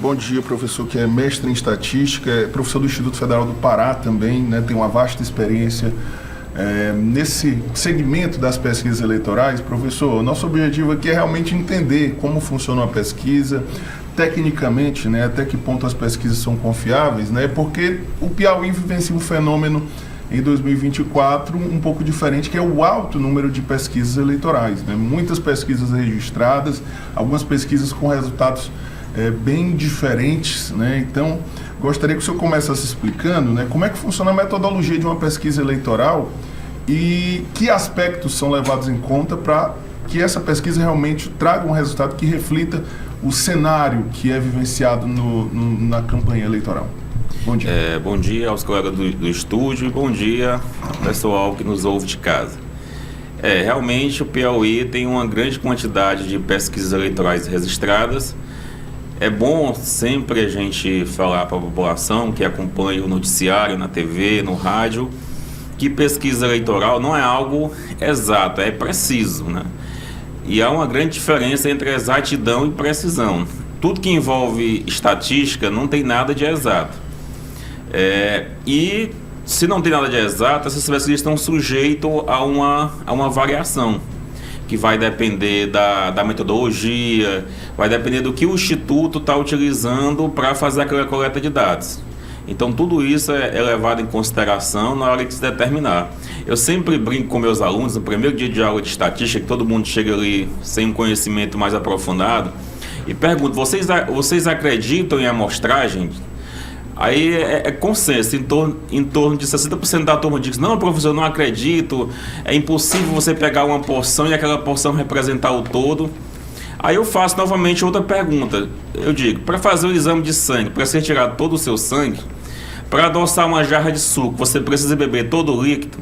Bom dia, professor, que é mestre em estatística, é professor do Instituto Federal do Pará também, né, tem uma vasta experiência nesse segmento das pesquisas eleitorais. Professor, nosso objetivo aqui é realmente entender como funciona uma pesquisa, tecnicamente, né, até que ponto as pesquisas são confiáveis, né, porque o Piauí vivencia um fenômeno em 2024 um pouco diferente, que é o alto número de pesquisas eleitorais, né? Muitas pesquisas registradas, algumas pesquisas com resultados bem diferentes, né? Então, gostaria que o senhor começasse explicando, né, como é que funciona a metodologia de uma pesquisa eleitoral e que aspectos são levados em conta para que essa pesquisa realmente traga um resultado que reflita o cenário que é vivenciado na campanha eleitoral. Bom dia. Bom dia aos colegas do estúdio e bom dia ao pessoal que nos ouve de casa. Realmente o Piauí tem uma grande quantidade de pesquisas eleitorais registradas. É bom sempre a gente falar para a população que acompanha o noticiário na TV, no rádio, que pesquisa eleitoral não é algo exato, é preciso, né? E há uma grande diferença entre exatidão e precisão. Tudo que envolve estatística não tem nada de exato. E se não tem nada de exato, essas pesquisas estão sujeitas a uma variação, que vai depender da metodologia, vai depender do que o Instituto está utilizando para fazer aquela coleta de dados. Então tudo isso é levado em consideração na hora de se determinar. Eu sempre brinco com meus alunos, no primeiro dia de aula de estatística, que todo mundo chega ali sem um conhecimento mais aprofundado, e pergunto, vocês acreditam em amostragem? Aí é consenso, em torno de 60% da turma diz, não, professor, eu não acredito, é impossível você pegar uma porção e aquela porção representar o todo. Aí eu faço novamente outra pergunta, eu digo, para fazer o exame de sangue, para ser tirado todo o seu sangue, para adoçar uma jarra de suco, você precisa beber todo o líquido?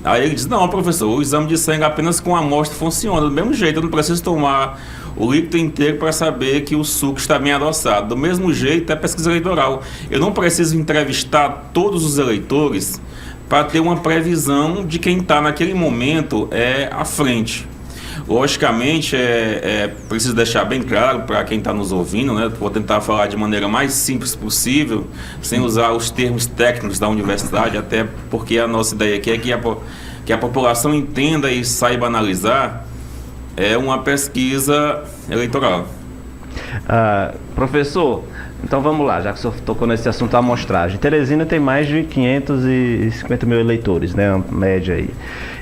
Aí ele diz, não, professor, o exame de sangue apenas com amostra funciona, do mesmo jeito, eu não preciso tomar o líquido inteiro para saber que o suco está bem adoçado. Do mesmo jeito é pesquisa eleitoral. Eu não preciso entrevistar todos os eleitores para ter uma previsão de quem está naquele momento à frente. Logicamente, preciso deixar bem claro para quem está nos ouvindo, né? Vou tentar falar de maneira mais simples possível, sem usar os termos técnicos da universidade, até porque a nossa ideia aqui é que a população entenda e saiba analisar uma pesquisa eleitoral. Professor, então vamos lá, já que o senhor tocou nesse assunto da amostragem. Teresina tem mais de 550 mil eleitores, né, uma média aí.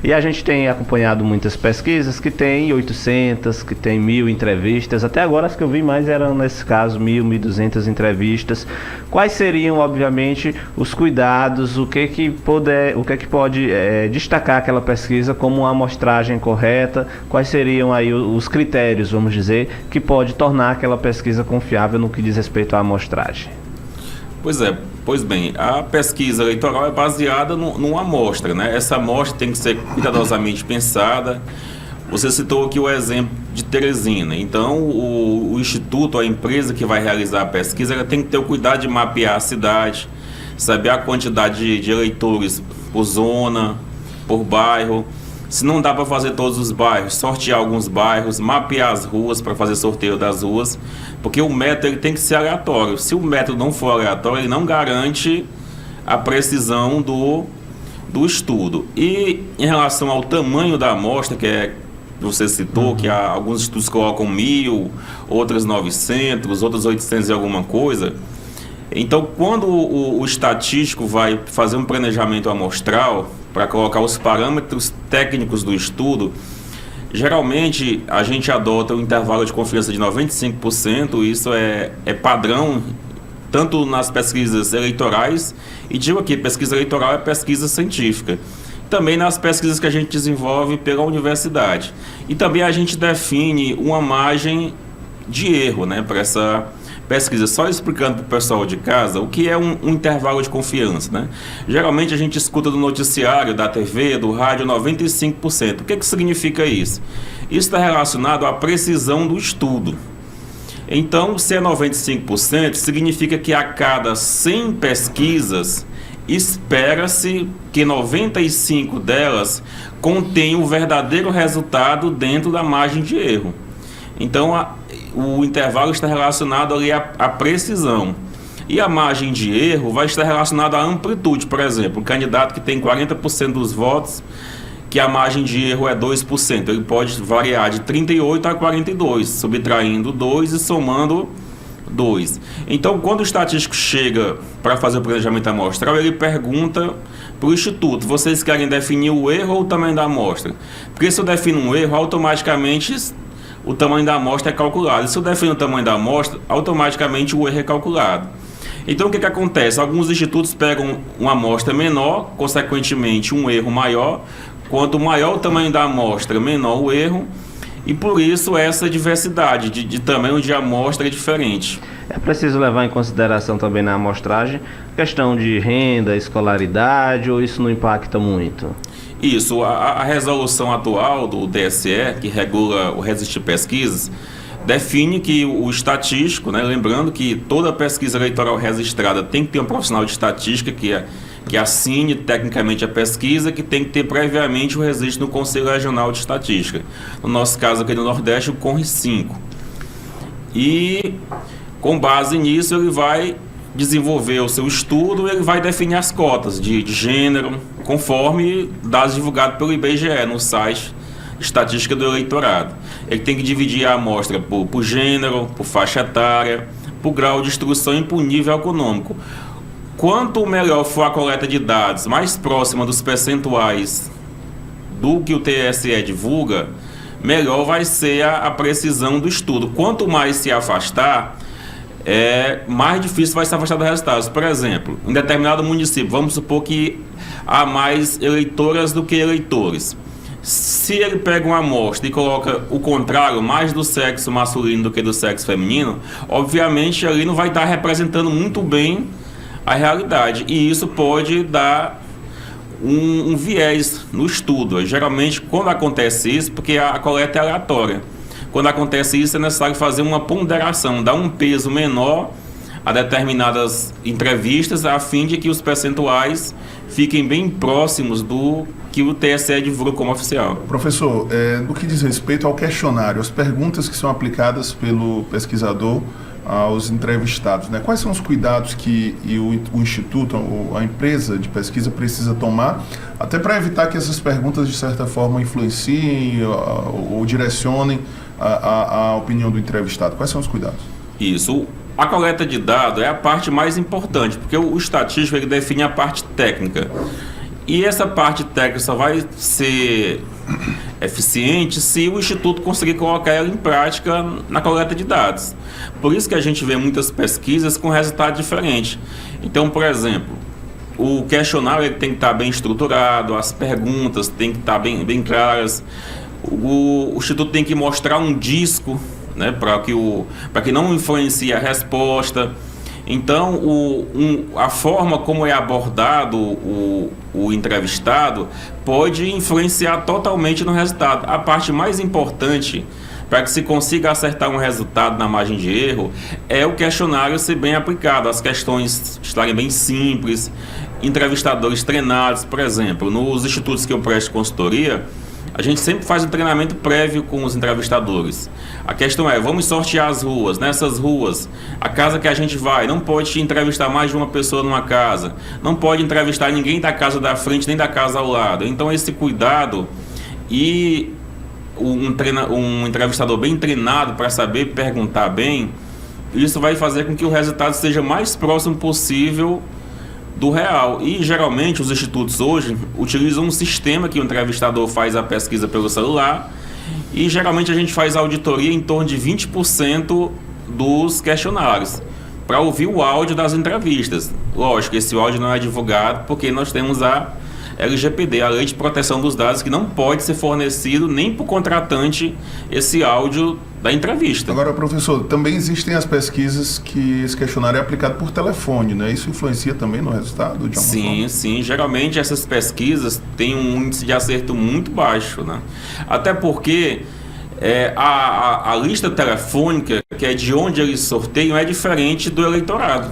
E a gente tem acompanhado muitas pesquisas que tem 800, que tem 1.000 entrevistas. Até agora as que eu vi mais eram, nesse caso, 1.200 entrevistas. Quais seriam, obviamente, os cuidados, o que pode destacar aquela pesquisa como uma amostragem correta? Quais seriam aí os critérios, vamos dizer, que pode tornar aquela pesquisa confiável no que diz respeito à amostragem? Pois bem, a pesquisa eleitoral é baseada numa amostra, né? Essa amostra tem que ser cuidadosamente pensada. Você citou aqui o exemplo de Teresina. Então, o Instituto, a empresa que vai realizar a pesquisa, ela tem que ter o cuidado de mapear a cidade, saber a quantidade de eleitores por zona, por bairro. Se não dá para fazer todos os bairros, sortear alguns bairros, mapear as ruas para fazer sorteio das ruas, porque o método ele tem que ser aleatório. Se o método não for aleatório, ele não garante a precisão do estudo. E em relação ao tamanho da amostra, que você citou, que alguns estudos colocam 1.000, outros 900, outros 800 e alguma coisa. Então, quando o estatístico vai fazer um planejamento amostral para colocar os parâmetros técnicos do estudo, geralmente a gente adota um intervalo de confiança de 95%, isso é padrão tanto nas pesquisas eleitorais, e digo aqui, pesquisa eleitoral é pesquisa científica, também nas pesquisas que a gente desenvolve pela universidade. E também a gente define uma margem de erro, né, para essa pesquisa. Só explicando para o pessoal de casa o que é um intervalo de confiança, né? Geralmente a gente escuta do noticiário, da TV, do rádio, 95%. O que significa isso? Isso está relacionado à precisão do estudo. Então, se é 95%, significa que a cada 100 pesquisas, espera-se que 95 delas contenham o verdadeiro resultado dentro da margem de erro. Então, o intervalo está relacionado ali à precisão. E a margem de erro vai estar relacionada à amplitude. Por exemplo, um candidato que tem 40% dos votos, que a margem de erro é 2%. Ele pode variar de 38 a 42, subtraindo 2 e somando 2. Então, quando o estatístico chega para fazer o planejamento amostral, ele pergunta para o Instituto: vocês querem definir o erro ou o tamanho da amostra? Porque se eu defino um erro, automaticamente o tamanho da amostra é calculado. E se eu defino o tamanho da amostra, automaticamente o erro é calculado. Então, o que acontece? Alguns institutos pegam uma amostra menor, consequentemente um erro maior. Quanto maior o tamanho da amostra, menor o erro. E por isso essa diversidade de tamanho de amostra é diferente. É preciso levar em consideração também na amostragem questão de renda, escolaridade, ou isso não impacta muito? Isso, a resolução atual do TSE, que regula o Resistir Pesquisas, define que o estatístico, né, lembrando que toda pesquisa eleitoral registrada tem que ter um profissional de estatística que assine tecnicamente a pesquisa, que tem que ter previamente o registro no Conselho Regional de Estatística. No nosso caso aqui no Nordeste, o CONRI-5. E com base nisso ele vai desenvolver o seu estudo, ele vai definir as cotas de gênero, conforme dados divulgados pelo IBGE no site Estatística do Eleitorado. Ele tem que dividir a amostra por gênero, por faixa etária, por grau de instrução e por nível econômico. Quanto melhor for a coleta de dados, mais próxima dos percentuais do que o TSE divulga, melhor vai ser a precisão do estudo. Quanto mais se afastar, mais difícil vai se afastar dos resultados. Por exemplo, em determinado município, vamos supor que há mais eleitoras do que eleitores. Se ele pega uma amostra e coloca o contrário, mais do sexo masculino do que do sexo feminino, obviamente ali não vai estar representando muito bem a realidade, e isso pode dar um viés no estudo. Geralmente, quando acontece isso, porque a coleta é aleatória, quando acontece isso é necessário fazer uma ponderação, dar um peso menor a determinadas entrevistas, a fim de que os percentuais fiquem bem próximos do que o TSE divulga como oficial. Professor, no que diz respeito ao questionário, as perguntas que são aplicadas pelo pesquisador aos entrevistados, né? Quais são os cuidados que o Instituto, a empresa de pesquisa precisa tomar, até para evitar que essas perguntas, de certa forma, influenciem ou direcionem a opinião do entrevistado? Quais são os cuidados? Isso. A coleta de dados é a parte mais importante, porque o estatístico ele define a parte técnica. E essa parte técnica só vai ser eficiente se o Instituto conseguir colocar ela em prática na coleta de dados. Por isso que a gente vê muitas pesquisas com resultado diferente. Então, por exemplo, o questionário ele tem que estar bem estruturado, as perguntas têm que estar bem claras, o Instituto tem que mostrar um disco, né, para que não influencie a resposta. Então, a forma como é abordado o entrevistado pode influenciar totalmente no resultado. A parte mais importante para que se consiga acertar um resultado na margem de erro é o questionário ser bem aplicado, as questões estarem bem simples, entrevistadores treinados. Por exemplo, nos institutos que eu presto consultoria, a gente sempre faz um treinamento prévio com os entrevistadores. A questão é, vamos sortear as ruas. Nessas ruas, a casa que a gente vai, não pode entrevistar mais de uma pessoa numa casa. Não pode entrevistar ninguém da casa da frente, nem da casa ao lado. Então, esse cuidado e um entrevistador bem treinado para saber perguntar bem, isso vai fazer com que o resultado seja mais próximo possível do real. E geralmente os institutos hoje utilizam um sistema que o entrevistador faz a pesquisa pelo celular, e geralmente a gente faz a auditoria em torno de 20% dos questionários para ouvir o áudio das entrevistas. Lógico, esse áudio não é divulgado porque nós temos a LGPD, a Lei de Proteção dos Dados, que não pode ser fornecido nem para o contratante esse áudio da entrevista. Agora, professor, também existem as pesquisas que esse questionário é aplicado por telefone, né? Isso influencia também no resultado? De alguma forma? Sim. Geralmente essas pesquisas têm um índice de acerto muito baixo, né? Até porque a lista telefônica, que é de onde eles sorteiam, é diferente do eleitorado.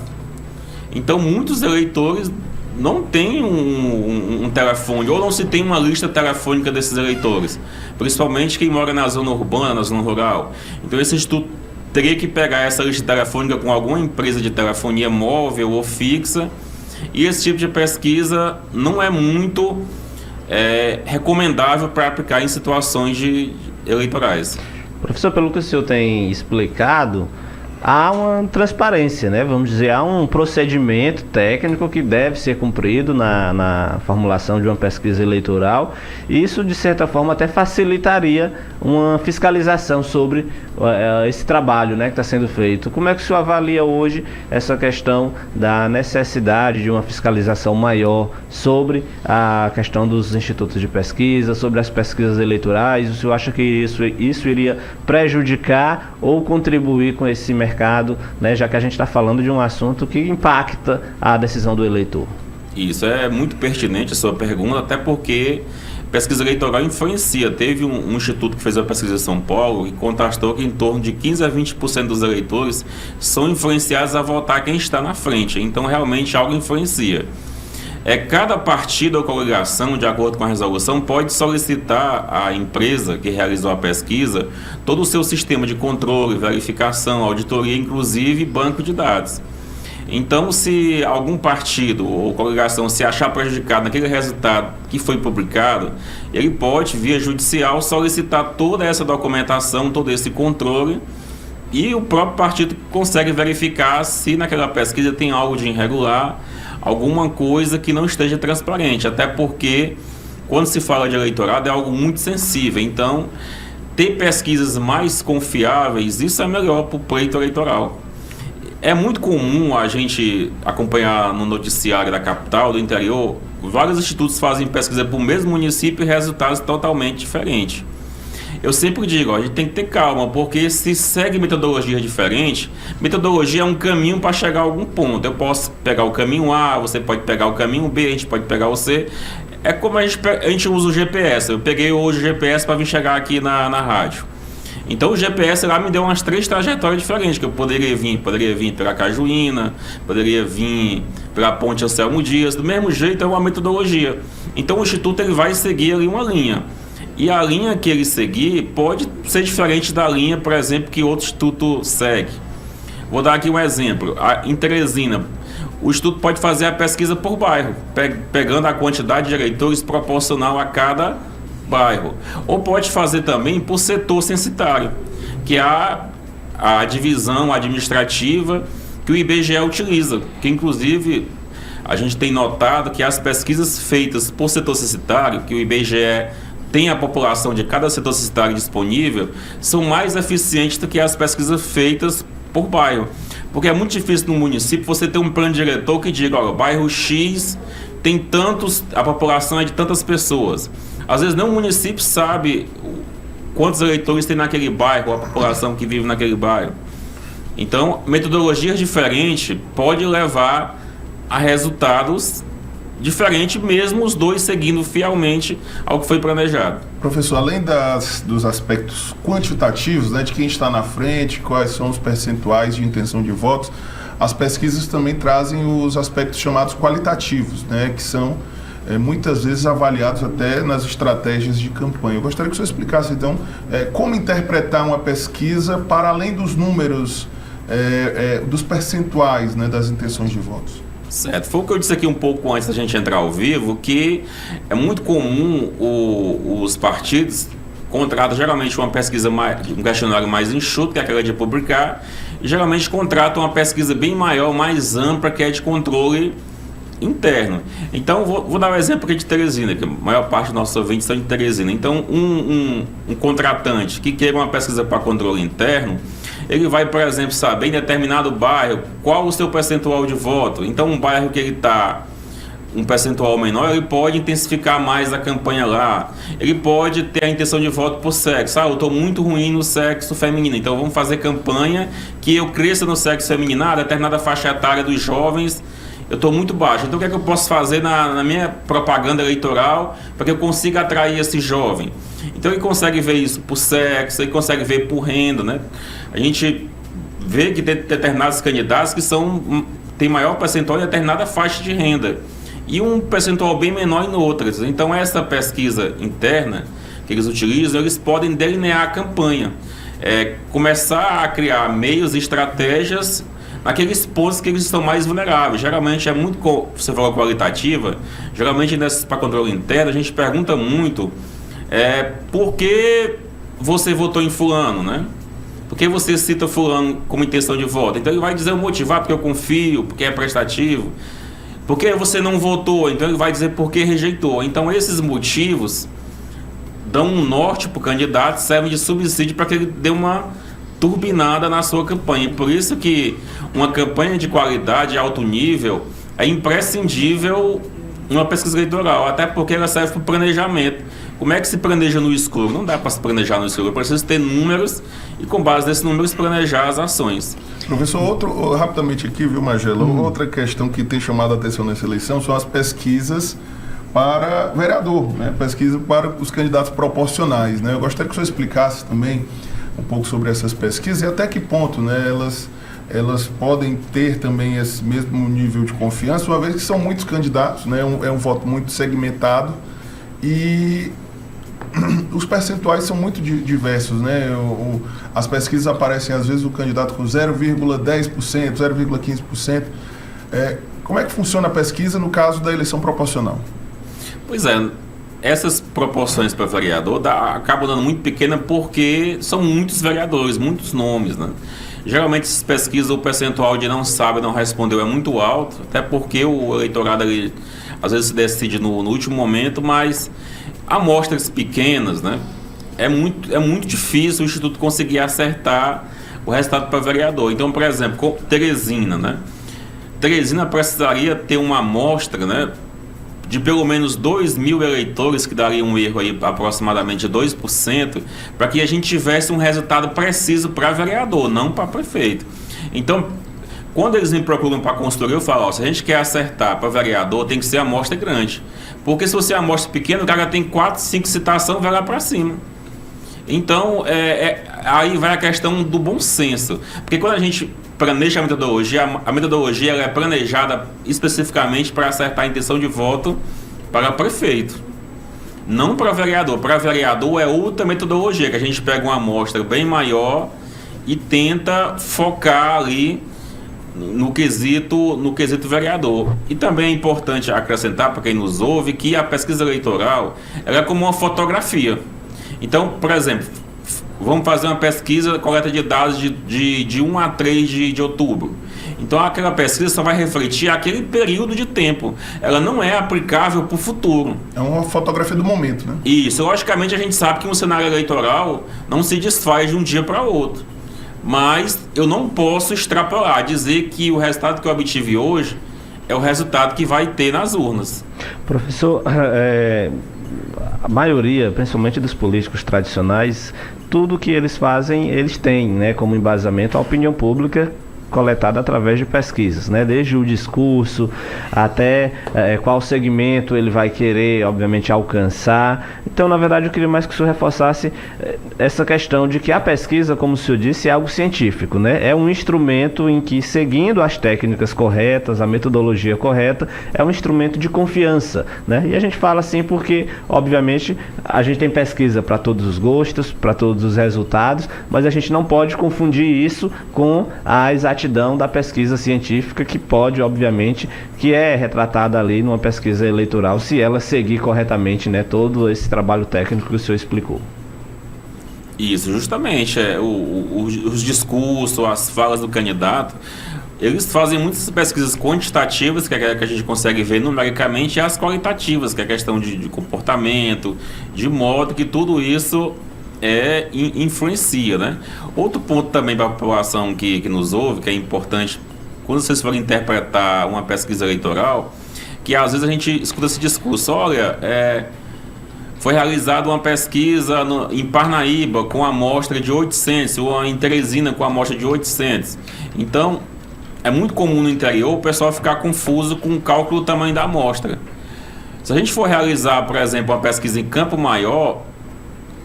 Então, muitos eleitores não tem um telefone, ou não se tem uma lista telefônica desses eleitores, principalmente quem mora na zona urbana, na zona rural. Então esse instituto teria que pegar essa lista telefônica com alguma empresa de telefonia móvel ou fixa, e esse tipo de pesquisa não é muito recomendável para aplicar em situações eleitorais. Professor, pelo que o senhor tem explicado, há uma transparência, né? Vamos dizer, há um procedimento técnico que deve ser cumprido na formulação de uma pesquisa eleitoral, e isso, de certa forma, até facilitaria uma fiscalização sobre esse trabalho, né, que está sendo feito. Como é que o senhor avalia hoje essa questão da necessidade de uma fiscalização maior sobre a questão dos institutos de pesquisa, sobre as pesquisas eleitorais? O senhor acha que isso iria prejudicar ou contribuir com esse mercado, né, já que a gente está falando de um assunto que impacta a decisão do eleitor? Isso é muito pertinente a sua pergunta, até porque pesquisa eleitoral influencia. Teve um instituto que fez a pesquisa em São Paulo e contrastou que em torno de 15 a 20% dos eleitores são influenciados a votar quem está na frente. Então, realmente, algo influencia. Cada partido ou coligação, de acordo com a resolução, pode solicitar à empresa que realizou a pesquisa todo o seu sistema de controle, verificação, auditoria, inclusive banco de dados. Então, se algum partido ou coligação se achar prejudicado naquele resultado que foi publicado, ele pode, via judicial, solicitar toda essa documentação, todo esse controle, e o próprio partido consegue verificar se naquela pesquisa tem algo de irregular, alguma coisa que não esteja transparente, até porque quando se fala de eleitorado é algo muito sensível. Então, ter pesquisas mais confiáveis, isso é melhor para o pleito eleitoral. É muito comum a gente acompanhar no noticiário da capital, do interior, vários institutos fazem pesquisa para o mesmo município e resultados totalmente diferentes. Eu sempre digo, a gente tem que ter calma, porque se segue metodologia diferente, metodologia é um caminho para chegar a algum ponto. Eu posso pegar o caminho A, você pode pegar o caminho B, a gente pode pegar o C. É como a gente usa o GPS. Eu peguei hoje o GPS para vir chegar aqui na rádio. Então o GPS lá me deu umas 3 trajetórias diferentes, que eu poderia vir pela Cajuína, poderia vir pela Ponte Anselmo Dias. Do mesmo jeito é uma metodologia. Então o Instituto ele vai seguir ali uma linha. E a linha que ele seguir pode ser diferente da linha, por exemplo, que outro instituto segue. Vou dar aqui um exemplo. Em Teresina, o instituto pode fazer a pesquisa por bairro, pegando a quantidade de eleitores proporcional a cada bairro. Ou pode fazer também por setor censitário, que é a divisão administrativa que o IBGE utiliza, que inclusive a gente tem notado que as pesquisas feitas por setor censitário, que o IBGE tem a população de cada setor censitário disponível, são mais eficientes do que as pesquisas feitas por bairro. Porque é muito difícil no município você ter um plano diretor que diga, olha, o bairro X tem tantos, a população é de tantas pessoas. Às vezes nem o município sabe quantos eleitores tem naquele bairro, a população que vive naquele bairro. Então, metodologias diferentes podem levar a resultados diferentes, mesmo os dois seguindo fielmente ao que foi planejado. Professor, além dos aspectos quantitativos, né, de quem está na frente, quais são os percentuais de intenção de votos, as pesquisas também trazem os aspectos chamados qualitativos, né, que são muitas vezes avaliados até nas estratégias de campanha. Eu gostaria que o senhor explicasse, então, como interpretar uma pesquisa para além dos números, dos percentuais, né, das intenções de votos. Certo. Foi o que eu disse aqui um pouco antes da gente entrar ao vivo, que é muito comum os partidos contratam geralmente uma pesquisa, um questionário mais enxuto, que é aquela de publicar, e geralmente contratam uma pesquisa bem maior, mais ampla, que é de controle interno. Então, vou dar um exemplo aqui de Teresina, que a maior parte dos nossos ouvintes são de Teresina. Então, um contratante que queira uma pesquisa para controle interno, ele vai, por exemplo, saber em determinado bairro qual o seu percentual de voto. Então, um bairro que ele está um percentual menor, ele pode intensificar mais a campanha lá. Ele pode ter a intenção de voto por sexo. Eu estou muito ruim no sexo feminino, então vamos fazer campanha que eu cresça no sexo feminino, determinada faixa etária dos jovens, eu estou muito baixo. Então, o que é que eu posso fazer na minha propaganda eleitoral para que eu consiga atrair esse jovem? Então, ele consegue ver isso por sexo, ele consegue ver por renda, né? A gente vê que tem determinados candidatos que tem maior percentual em determinada faixa de renda e um percentual bem menor em outras. Então, essa pesquisa interna que eles utilizam, eles podem delinear a campanha. começar a criar meios e estratégias naqueles pontos que eles estão mais vulneráveis. Geralmente você falou qualitativa, geralmente para controle interno a gente pergunta muito por que você votou em fulano, né? Por que você cita fulano como intenção de voto? Então ele vai dizer o motivo, porque eu confio, porque é prestativo. Por que você não votou? Então ele vai dizer por que rejeitou. Então esses motivos dão um norte para o candidato, servem de subsídio para que ele dê uma turbinada na sua campanha. Por isso que uma campanha de qualidade, alto nível, é imprescindível uma pesquisa eleitoral, até porque ela serve para o planejamento. Como é que se planeja no escuro? Não dá para se planejar no escuro, precisa ter números e com base nesses números planejar as ações. Professor, rapidamente aqui, viu, Magela? Outra questão que tem chamado a atenção nessa eleição são as pesquisas para vereador, né? Pesquisa para os candidatos proporcionais, né? Eu gostaria que o senhor explicasse também um pouco sobre essas pesquisas e até que ponto, né, elas podem ter também esse mesmo nível de confiança, uma vez que são muitos candidatos, né? É um voto muito segmentado e os percentuais são muito diversos, né? As pesquisas aparecem às vezes o candidato com 0,10%, 0,15%. Como é que funciona a pesquisa no caso da eleição proporcional? Pois é, essas proporções para vereador acabam dando muito pequena porque são muitos vereadores, muitos nomes, né? Geralmente essas pesquisas, o percentual de não sabe, não respondeu é muito alto, até porque o eleitorado ali, às vezes se decide no último momento, mas amostras pequenas, né? É muito difícil o Instituto conseguir acertar o resultado para vereador. Então, por exemplo, com Teresina, né? Teresina precisaria ter uma amostra, né, de pelo menos 2.000 eleitores, que daria um erro aí aproximadamente 2%, para que a gente tivesse um resultado preciso para vereador, não para prefeito. Então, quando eles me procuram para construir, eu falo, se a gente quer acertar para vereador, tem que ser amostra grande. Porque se você é amostra pequena, o cara tem 4, 5 citações, vai lá para cima. Então, aí vai a questão do bom senso. Porque quando a gente planeja a metodologia ela é planejada especificamente para acertar a intenção de voto para prefeito, não para vereador. Para vereador é outra metodologia, que a gente pega uma amostra bem maior e tenta focar ali no quesito vereador. E também é importante acrescentar para quem nos ouve que a pesquisa eleitoral ela é como uma fotografia. Então, por exemplo, vamos fazer uma pesquisa, coleta de dados de 1 a 3 de outubro. Então, aquela pesquisa só vai refletir aquele período de tempo. Ela não é aplicável para o futuro. É uma fotografia do momento, né? Isso. Logicamente, a gente sabe que um cenário eleitoral não se desfaz de um dia para outro. Mas eu não posso extrapolar, dizer que o resultado que eu obtive hoje é o resultado que vai ter nas urnas. Professor, a maioria, principalmente dos políticos tradicionais, tudo que eles fazem, eles têm, né, como embasamento a opinião pública coletada através de pesquisas, né? Desde o discurso até qual segmento ele vai querer, obviamente, alcançar. Então, na verdade, eu queria mais que o senhor reforçasse essa questão de que a pesquisa, como o senhor disse, é algo científico, né? É um instrumento em que, seguindo as técnicas corretas, a metodologia correta, é um instrumento de confiança, né? E a gente fala assim porque, obviamente, a gente tem pesquisa para todos os gostos, para todos os resultados, mas a gente não pode confundir isso com a exatidão da pesquisa científica que pode, obviamente, que é retratada ali numa pesquisa eleitoral, se ela seguir corretamente, né, todo esse trabalho técnico que o senhor explicou. Isso, justamente. Os discursos, as falas do candidato, eles fazem muitas pesquisas quantitativas, que a gente consegue ver numericamente, e as qualitativas, que é a questão de comportamento, de modo que tudo isso influencia, né? Outro ponto também para a população que nos ouve, que é importante, quando vocês forem interpretar uma pesquisa eleitoral, que às vezes a gente escuta esse discurso, olha, foi realizada uma pesquisa em Parnaíba com amostra de 800, ou em Teresina com amostra de 800. Então, é muito comum no interior o pessoal ficar confuso com o cálculo do tamanho da amostra. Se a gente for realizar, por exemplo, uma pesquisa em Campo Maior,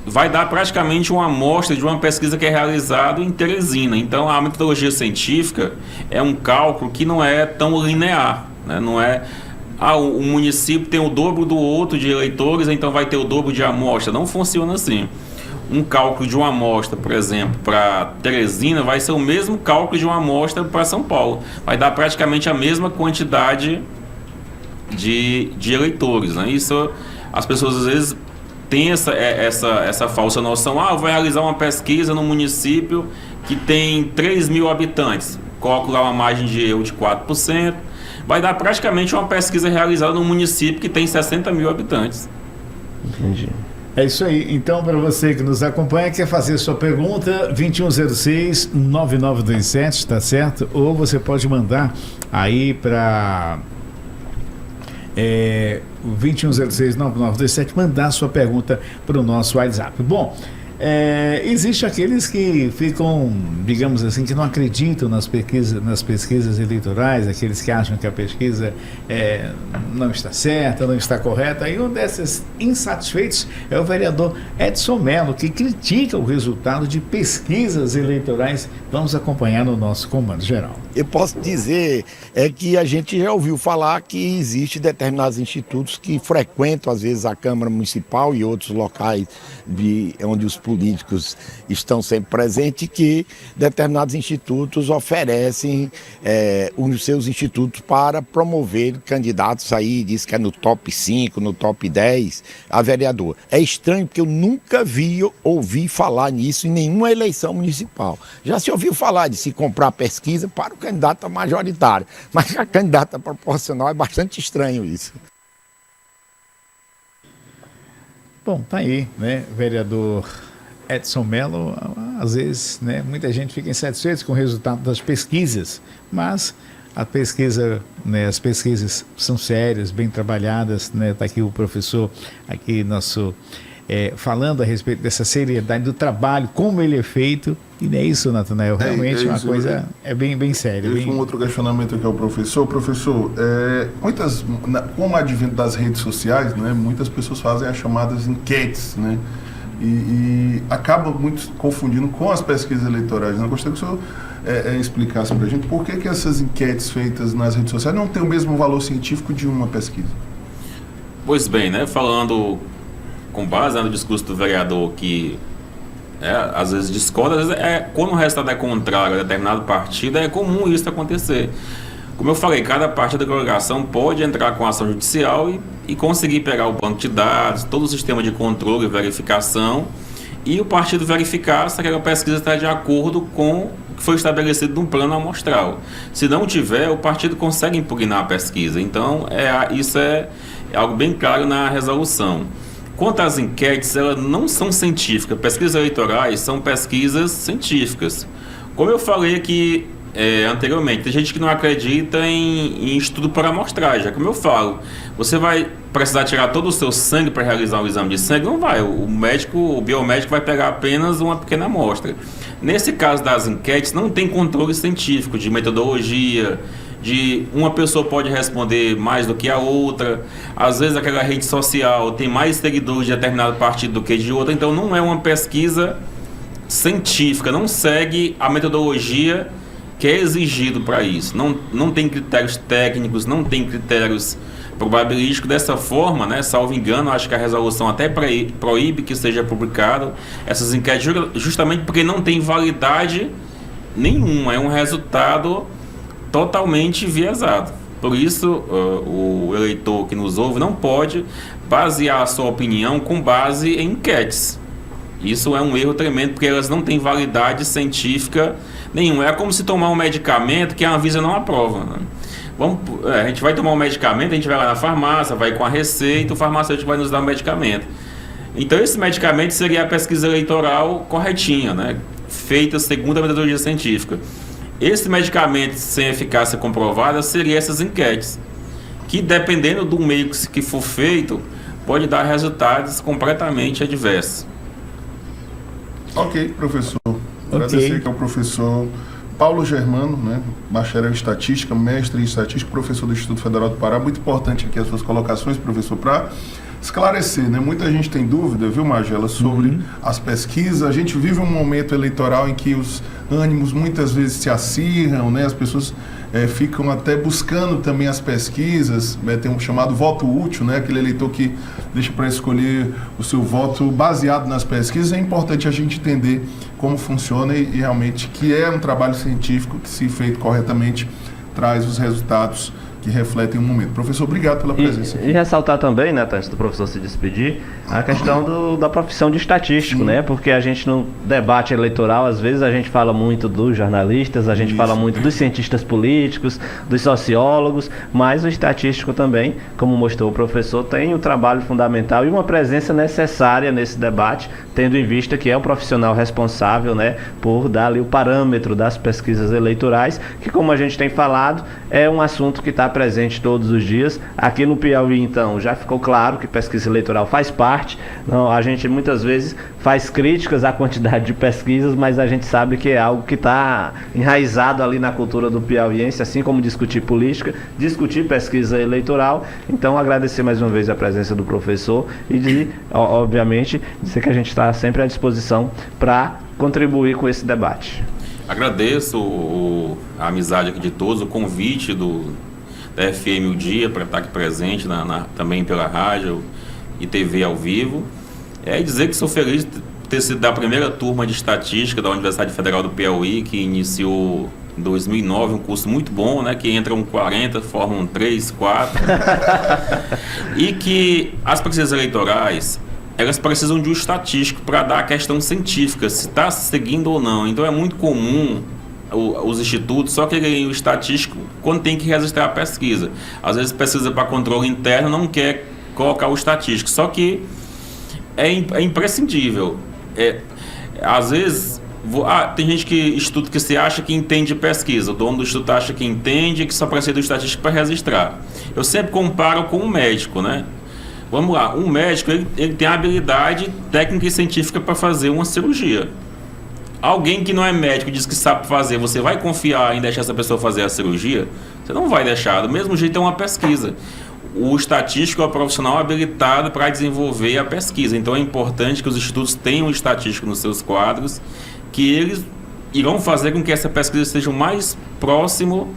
vai dar praticamente uma amostra de uma pesquisa que é realizada em Teresina. Então, a metodologia científica é um cálculo que não é tão linear, né? Não é, o município tem o dobro do outro de eleitores, então vai ter o dobro de amostra. Não funciona assim. um cálculo de uma amostra, por exemplo, para Teresina, vai ser o mesmo cálculo de uma amostra para São Paulo. Vai dar praticamente a mesma quantidade de eleitores, né? Isso, as pessoas às vezes têm essa falsa noção. Eu vou realizar uma pesquisa no município que tem 3.000 habitantes. Coloco lá uma margem de erro de 4%. Vai dar praticamente uma pesquisa realizada num município que tem 60.000 habitantes. Entendi. É isso aí. Então, para você que nos acompanha, quer fazer sua pergunta, 2106-9927, tá certo? Ou você pode mandar aí para 2106-9927, mandar sua pergunta para o nosso WhatsApp. Bom, existe aqueles que ficam, digamos assim, que não acreditam nas pesquisas eleitorais, aqueles que acham que a pesquisa não está certa, não está correta. E um desses insatisfeitos é o vereador Edson Mello, que critica o resultado de pesquisas eleitorais. Vamos acompanhar no nosso comando geral. Eu posso dizer que a gente já ouviu falar que existe determinados institutos que frequentam às vezes a Câmara Municipal e outros locais onde os políticos estão sempre presentes, que determinados institutos oferecem os seus institutos para promover candidatos aí, diz que é no top 5, no top 10 a vereador. É estranho porque eu nunca ouvi falar nisso em nenhuma eleição municipal. Já se ouviu falar de se comprar pesquisa para o candidato majoritário, mas a candidata proporcional é bastante estranho isso. Bom, tá aí, né, vereador Edson Mello. Às vezes, né, muita gente fica insatisfeita com o resultado das pesquisas, mas a pesquisa, né, as pesquisas são sérias, bem trabalhadas, né? Tá aqui o professor, aqui nosso falando a respeito dessa seriedade do trabalho, como ele é feito, e não é isso, Natanael, realmente uma coisa bem séria. Um outro questionamento aqui ao professor. Professor, com o advento das redes sociais, né, muitas pessoas fazem as chamadas enquetes, né, e acabam muito confundindo com as pesquisas eleitorais. Eu gostaria que o senhor explicasse para a gente por que essas enquetes feitas nas redes sociais não têm o mesmo valor científico de uma pesquisa. Pois bem, né, falando com base no discurso do vereador que às vezes discorda, às vezes quando o resultado é contrário a determinado partido, é comum isso acontecer. Como eu falei, cada parte da congregação pode entrar com ação judicial e conseguir pegar o banco de dados, todo o sistema de controle e verificação, e o partido verificar se aquela pesquisa está de acordo com o que foi estabelecido num plano amostral. Se não tiver, o partido consegue impugnar a pesquisa. Então, isso é algo bem claro na resolução. Quanto às enquetes, elas não são científicas. Pesquisas eleitorais são pesquisas científicas. Como eu falei aqui anteriormente, tem gente que não acredita em estudo por amostragem. Como eu falo, você vai precisar tirar todo o seu sangue para realizar um exame de sangue? Não vai. O biomédico vai pegar apenas uma pequena amostra. Nesse caso das enquetes, não tem controle científico de metodologia, de uma pessoa pode responder mais do que a outra. Às vezes aquela rede social tem mais seguidores de determinado partido do que de outra, então não é uma pesquisa científica, não segue a metodologia que é exigido para isso. Não tem critérios técnicos, não tem critérios probabilísticos. Dessa forma, né, salvo engano, acho que a resolução até proíbe que seja publicado essas enquetes, justamente porque não tem validade nenhuma, é um resultado totalmente enviesado. Por isso, o eleitor que nos ouve não pode basear a sua opinião com base em enquetes. Isso é um erro tremendo, porque elas não têm validade científica nenhuma. É como se tomar um medicamento que a Anvisa não aprova, né? A gente vai tomar um medicamento, a gente vai lá na farmácia, vai com a receita, o farmacêutico vai nos dar um medicamento. Então, esse medicamento seria a pesquisa eleitoral corretinha, né, feita segundo a metodologia científica. Esse medicamento sem eficácia comprovada seria essas enquetes, que dependendo do meio que for feito, pode dar resultados completamente adversos. Ok, professor. Agradecer aqui ao professor Paulo Germano, né, bacharel em estatística, mestre em estatística, professor do Instituto Federal do Pará. Muito importante aqui as suas colocações, professor, para esclarecer, né? Muita gente tem dúvida, viu, Magela, sobre as pesquisas. A gente vive um momento eleitoral em que os ânimos muitas vezes se acirram, né? As pessoas ficam até buscando também as pesquisas, tem um chamado voto útil, né? Aquele eleitor que deixa para escolher o seu voto baseado nas pesquisas. É importante a gente entender como funciona e realmente que é um trabalho científico que, se feito corretamente, traz os resultados que refletem o momento. Professor, obrigado pela presença. E ressaltar também, né, antes do professor se despedir, a questão da profissão de estatístico, né? Porque a gente no debate eleitoral, às vezes a gente fala muito dos jornalistas, a gente fala muito dos cientistas políticos, dos sociólogos, mas o estatístico também, como mostrou o professor, tem um trabalho fundamental e uma presença necessária nesse debate, tendo em vista que é o profissional responsável, né, por dar ali o parâmetro das pesquisas eleitorais, que, como a gente tem falado, é um assunto que está presente todos os dias. Aqui no Piauí, então, já ficou claro que pesquisa eleitoral faz parte. Não, a gente muitas vezes faz críticas à quantidade de pesquisas, mas a gente sabe que é algo que está enraizado ali na cultura do piauiense, assim como discutir política, discutir pesquisa eleitoral. Então, agradecer mais uma vez a presença do professor e, obviamente, dizer que a gente está sempre à disposição para contribuir com esse debate. Agradeço a amizade aqui de todos, o convite da FM O Dia para estar aqui presente também pela rádio e TV ao vivo. E dizer que sou feliz de ter sido da primeira turma de estatística da Universidade Federal do Piauí, que iniciou em 2009, um curso muito bom, né, que entram 40, formam 3, 4. E que as pesquisas eleitorais, elas precisam de um estatístico para dar a questão científica, se está seguindo ou não. Então é muito comum os institutos só querem o estatístico quando tem que registrar a pesquisa. Às vezes pesquisa para controle interno não quer colocar o estatístico, só que é imprescindível. Às vezes tem gente que estuda, que se acha que entende pesquisa, o dono do instituto acha que entende e que só precisa do estatístico para registrar. Eu sempre comparo com um médico, né? Vamos lá, um médico ele tem a habilidade técnica e científica para fazer uma cirurgia. Alguém que não é médico e diz que sabe fazer, você vai confiar em deixar essa pessoa fazer a cirurgia? Você não vai deixar. Do mesmo jeito é uma pesquisa. O estatístico é o profissional habilitado para desenvolver a pesquisa. Então é importante que os institutos tenham um estatístico nos seus quadros, que eles irão fazer com que essa pesquisa seja o mais próximo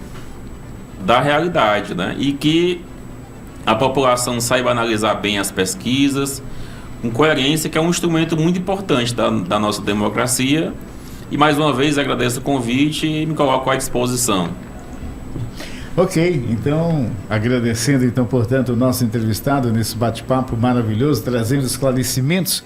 da realidade, né? E que a população saiba analisar bem as pesquisas, com coerência, que é um instrumento muito importante da nossa democracia. E mais uma vez agradeço o convite e me coloco à disposição. Ok, então, agradecendo então, portanto, o nosso entrevistado nesse bate-papo maravilhoso, trazendo esclarecimentos